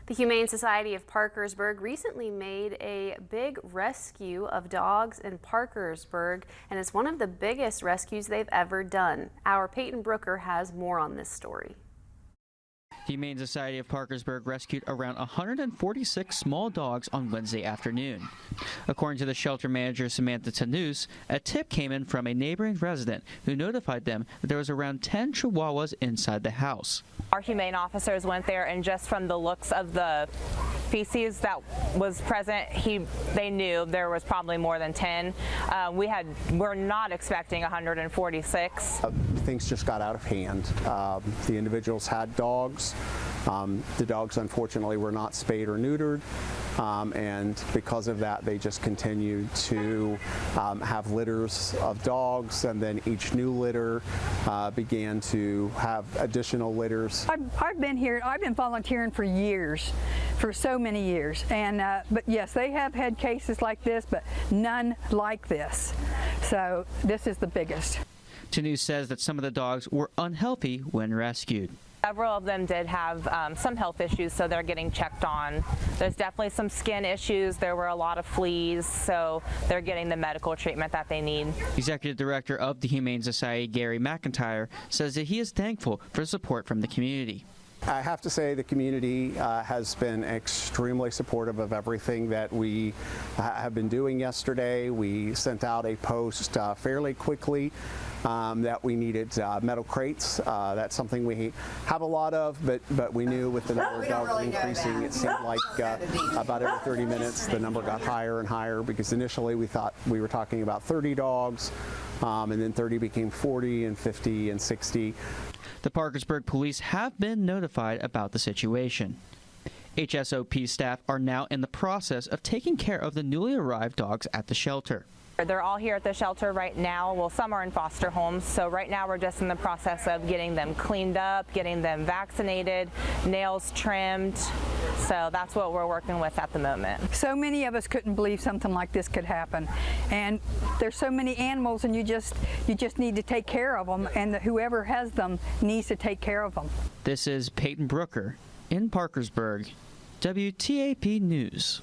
The Humane Society of Parkersburg recently made a big rescue of dogs in Parkersburg, and it's one of the biggest rescues they've ever done. Our Peyton Brooker has more on this story. The Humane Society of Parkersburg rescued around 146 small dogs on Wednesday afternoon. According to the shelter manager Samantha Tanous, a tip came in from a neighboring resident who notified them that there was around 10 chihuahuas inside the house. Our humane officers went there, and just from the looks of the feces that was present, they knew there was probably more than 10. We're not expecting 146. Things just got out of hand. The individuals had dogs. The dogs, unfortunately, were not spayed or neutered, and because of that, they just continued to have litters of dogs, and then each new litter began to have additional litters. I've been here, I've been volunteering for years, for so many years, and but yes, they have had cases like this, but none like this. So this is the biggest. Tanous says that some of the dogs were unhealthy when rescued. Several of them did have some health issues, so they're getting checked on. There's definitely some skin issues. There were a lot of fleas, so they're getting the medical treatment that they need. Executive Director of the Humane Society, Gary McIntyre, says that he is thankful for support from the community. I have to say the community has been extremely supportive of everything that we have been doing yesterday. We sent out a post fairly quickly that we needed metal crates. That's something we have a lot of, but we knew with the number of dogs increasing, it seemed like about every 30 minutes the number got higher and higher, because initially we thought we were talking about 30 dogs, and then 30 became 40 and 50 and 60. The Parkersburg police have been notified about the situation. HSOP staff are now in the process of taking care of the newly arrived dogs at the shelter. They're all here at the shelter right now. Well, some are in foster homes, so right now we're just in the process of getting them cleaned up, getting them vaccinated, nails trimmed. So that's what we're working with at the moment. So many of us couldn't believe something like this could happen, and there's so many animals, and you just need to take care of them, and whoever has them needs to take care of them. This is Peyton Brooker in Parkersburg, WTAP News.